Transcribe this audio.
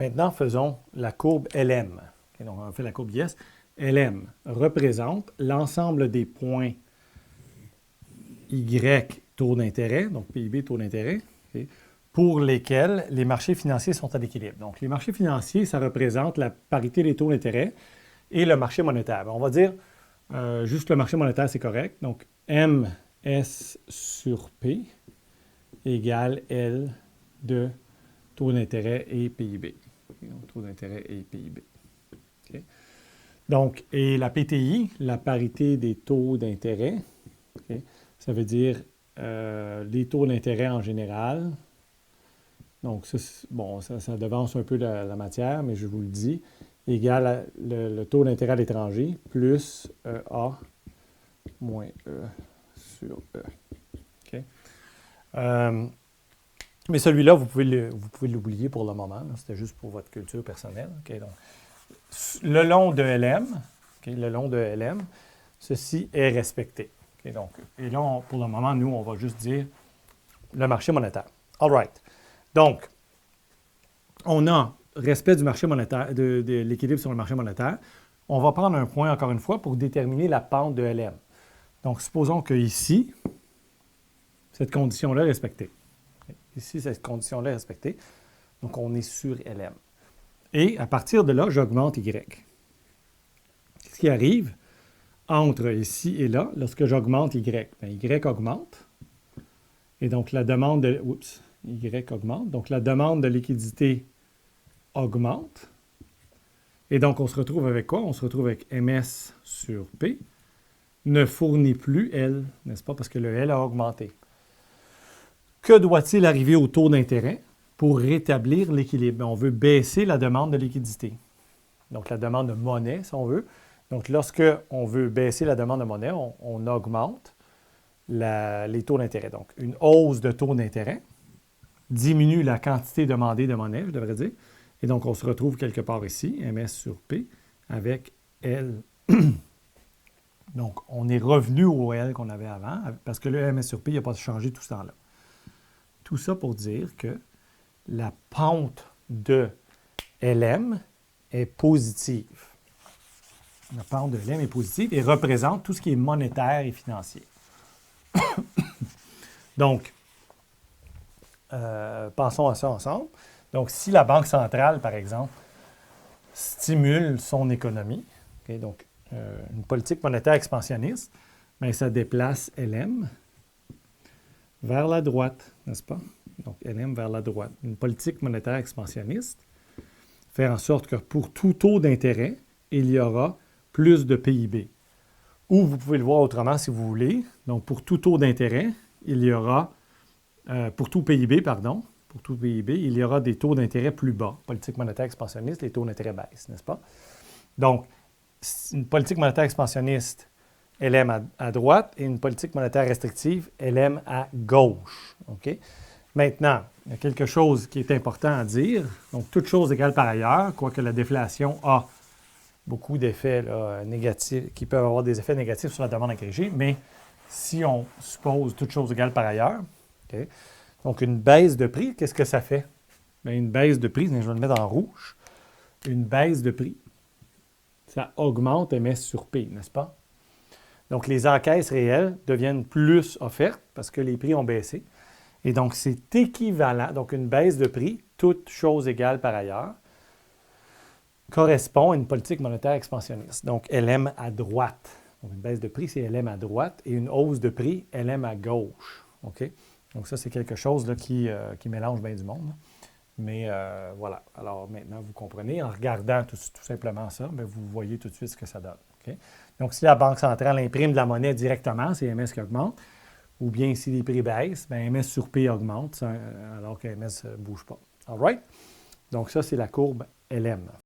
Maintenant, faisons la courbe LM. Okay, donc, on fait la courbe IS. LM représente l'ensemble des points Y taux d'intérêt, donc PIB taux d'intérêt, okay, pour lesquels les marchés financiers sont à l'équilibre. Donc, les marchés financiers, ça représente la parité des taux d'intérêt et le marché monétaire. On va dire juste le marché monétaire, c'est correct. Donc, MS sur P égale L de taux d'intérêt et PIB. Okay, donc, taux d'intérêt et PIB. Okay. Donc, et la PTI, la parité des taux d'intérêt, okay, ça veut dire les taux d'intérêt en général. Donc, ça, bon, ça devance un peu la matière, mais je vous le dis, égale le taux d'intérêt à l'étranger plus A moins E sur E. Okay. Mais celui-là, vous pouvez l'oublier pour le moment. C'était juste pour votre culture personnelle. Okay, donc, le long de LM, okay, le long de LM, ceci est respecté. Okay, donc, et là, pour le moment, nous, on va juste dire le marché monétaire. All right. Donc, on a respect du marché monétaire, de l'équilibre sur le marché monétaire. On va prendre un point, encore une fois, pour déterminer la pente de LM. Donc, supposons que ici, cette condition-là est respectée. Okay. Ici, cette condition-là est respectée. Donc, on est sur LM. Et à partir de là, j'augmente Y. Ce qui arrive entre ici et là, lorsque j'augmente Y, bien, Y augmente. Et donc, la demande de... Oups, Y augmente. Donc, la demande de liquidité augmente. Et donc, on se retrouve avec quoi? On se retrouve avec MS sur P ne fournit plus L, n'est-ce pas? Parce que le L a augmenté. Que doit-il arriver au taux d'intérêt pour rétablir l'équilibre? On veut baisser la demande de liquidité. Donc, la demande de monnaie, si on veut. Donc, lorsque on veut baisser la demande de monnaie, on augmente les taux d'intérêt. Donc, une hausse de taux d'intérêt diminue la quantité demandée de monnaie, je devrais dire. Et donc, on se retrouve quelque part ici, MS sur P, avec L. Donc, on est revenu au L qu'on avait avant, parce que le MS sur P, il n'a pas changé tout ce temps-là. Tout ça pour dire que la pente de LM est positive. La pente de LM est positive et représente tout ce qui est monétaire et financier. Donc, pensons à ça ensemble. Donc, si la Banque centrale, par exemple, stimule son économie, okay, donc une politique monétaire expansionniste, bien, ça déplace LM vers la droite, n'est-ce pas? Donc, LM vers la droite. Une politique monétaire expansionniste fait en sorte que pour tout taux d'intérêt, il y aura plus de PIB. Ou vous pouvez le voir autrement si vous voulez. Donc, pour tout taux d'intérêt, il y aura, pour tout PIB, il y aura des taux d'intérêt plus bas. Politique monétaire expansionniste, les taux d'intérêt baissent, n'est-ce pas? Donc, une politique monétaire expansionniste, LM à droite, et une politique monétaire restrictive, LM à gauche. Okay? Maintenant, il y a quelque chose qui est important à dire. Donc, toute chose égale par ailleurs, quoique la déflation a beaucoup d'effets négatifs, qui peuvent avoir des effets négatifs sur la demande agrégée, mais si on suppose toute chose égale par ailleurs, okay, donc une baisse de prix, qu'est-ce que ça fait? Bien, une baisse de prix, je vais le mettre en rouge, une baisse de prix, ça augmente MS sur P, n'est-ce pas? Donc, les encaisses réelles deviennent plus offertes parce que les prix ont baissé. Et donc, c'est équivalent. Donc, une baisse de prix, toute chose égale par ailleurs, correspond à une politique monétaire expansionniste. Donc, LM à droite. Donc, une baisse de prix, c'est LM à droite. Et une hausse de prix, LM à gauche. OK? Donc, ça, c'est quelque chose là, qui mélange bien du monde. Mais voilà. Alors, maintenant, vous comprenez. En regardant tout simplement ça, bien, vous voyez tout de suite ce que ça donne. Okay? Donc, si la Banque centrale imprime de la monnaie directement, c'est MS qui augmente. Ou bien si les prix baissent, bien, MS sur P augmente alors que MS ne bouge pas. All right? Donc, ça, c'est la courbe LM.